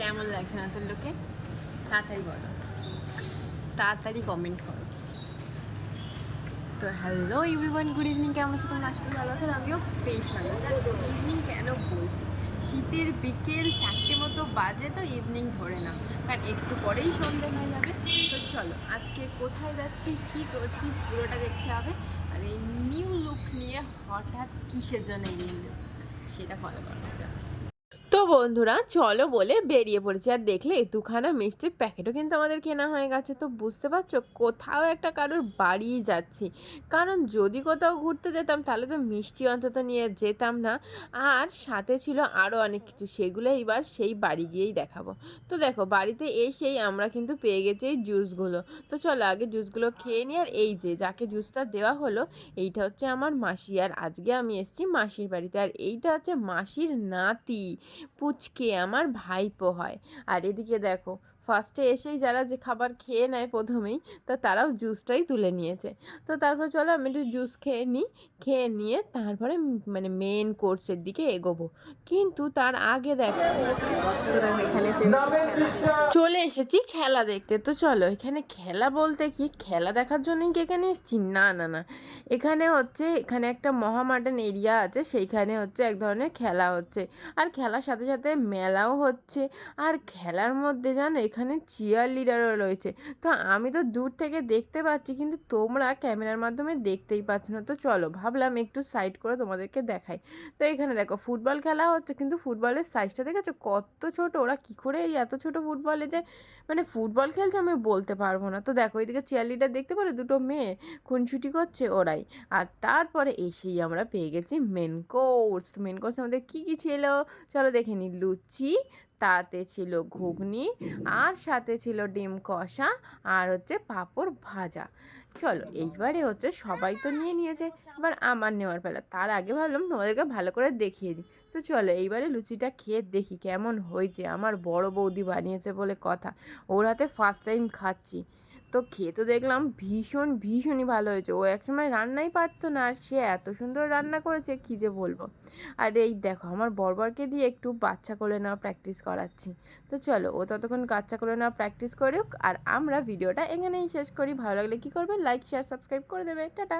কেমন লাগছে না তোর লোকে? তাড়াতাড়ি বলো, তাড়াতাড়ি কমেন্ট করো। তো হ্যালো এভরিওয়ান, গুড ইভিনিং। কেমন আছো তোমরা? আশা করি ভালো আছেন, আমিও বেশ ভালো আছি। আর ইভিনিং কেন বলছি, শীতের বিকেল 4টে মতো বাজে, তো ইভিনিং ধরে না, কারণ একটু পরেই সন্ধ্যে হয়ে যাবে। তো চলো আজকে কোথায় যাচ্ছি, কী করছি, পুরোটা দেখতে হবে। আর এই নিউ লুক নিয়ে হঠাৎ কিসের জন্য এই নিউ লুক, সেটা ফলো করা যাক। তো বন্ধুরা চলো বলে বেরিয়ে পড়েছি, আর দেখলে দুখানা মিষ্টির প্যাকেটও কিন্তু আমাদের কেনা হয়ে গেছে। তো বুঝতে পারছো, কোথাও একটা কারোর বাড়িই যাচ্ছি, কারণ যদি কোথাও ঘুরতে যেতাম তাহলে তো মিষ্টি অন্তত নিয়ে যেতাম না। আর সাথে ছিল আরও অনেক কিছু, সেগুলো এবার সেই বাড়ি গিয়েই দেখাবো। তো দেখো, বাড়িতে এসেই আমরা কিন্তু পেয়ে গেছি এই জুসগুলো। তো চলো আগে জুসগুলো খেয়ে নিই। আর এই যে যাকে জুসটা দেওয়া হলো, এইটা হচ্ছে আমার মাসি, আর আজকে আমি এসেছি মাসির বাড়িতে। আর এইটা হচ্ছে মাসির নাতি পুচকে, আমার ভাইপো হয়। আর এদিকে দেখো, ফার্স্টে এসেই যারা যে খাবার খেয়ে নেয় প্রথমেই, তা তারাও জুসটাই তুলে নিয়েছে। তো তারপর চলো আমি একটু জুস খেয়ে নিই, খেয়ে নিয়ে তারপরে মানে মেন কোর্সের দিকে এগোবো। কিন্তু তার আগে দেখো, তো দেখো এখানে চলে এসেছি খেলা দেখতে। তো চলো, এখানে খেলা বলতে কি, খেলা দেখার জন্যই কি এখানে এসেছি? না না না, এখানে হচ্ছে, এখানে একটা মহামাডান এরিয়া আছে, সেইখানে হচ্ছে এক ধরনের খেলা হচ্ছে। আর খেলার সাথে সাথে মেলাও হচ্ছে। আর খেলার মধ্যে জানো, এখানে চিয়ার লিডারও রয়েছে। তো আমি তো দূর থেকে দেখতে পাচ্ছি, কিন্তু তোমরা ক্যামেরার মাধ্যমে দেখতেই পাচ্ছ না। তো চলো, ভাবলাম একটু সাইড করে তোমাদেরকে দেখাই। তো এখানে দেখো ফুটবল খেলা হচ্ছে, কিন্তু ফুটবলের সাইজটা দেখেছো কত ছোট? ওরা কী করে এই এত ছোট ফুটবলে যে মানে ফুটবল খেলছে আমি বলতে পারবো না। তো দেখো এদিকে চিয়ার লিডার দেখতে পারো, দুটো মেয়ে খুনসুটি করছে ওরাই। আর তারপরে এসেই আমরা পেয়ে গেছি মেন কোর্স। মেন কোর্স আমাদের কী কী ছিল চলো দেখে নিই। লুচি, তাতে ছিল ঘুগনি, আর সাথে ছিল ডিম কষা, আর হচ্ছে পাঁপড় ভাজা। চলো এইবারে হচ্ছে সবাই তো নিয়ে নিয়েছে, এবার আমার নেওয়ার পালা। তার আগে ভাবলাম তোমাদেরকে ভালো করে দেখিয়ে দিই। তো চলো এইবারে লুচিটা খেয়ে দেখি কেমন হয়েছে। আমার বড় বৌদি বানিয়েছে বলে কথা, ওর হাতে ফার্স্ট টাইম খাচ্ছি। তো খেয়ে তো দেখলাম ভীষণই ভালো হয়েছে। ও একসময় রান্নাই পারতো না, আর সে এত সুন্দর রান্না করেছে কী যে বলবো। আর এই দেখো, আমার বরবরকে দিয়ে একটু বাচ্চা কোলে নেওয়া প্র্যাকটিস করাচ্ছি। তো চলো, ও ততক্ষণ বাচ্চা কোলে নেওয়া প্র্যাকটিস করুক, আর আমরা ভিডিওটা এখানেই শেষ করি। ভালো লাগলে কী করবে, লাইক শেয়ার সাবস্ক্রাইব করে দেবে। টাটা।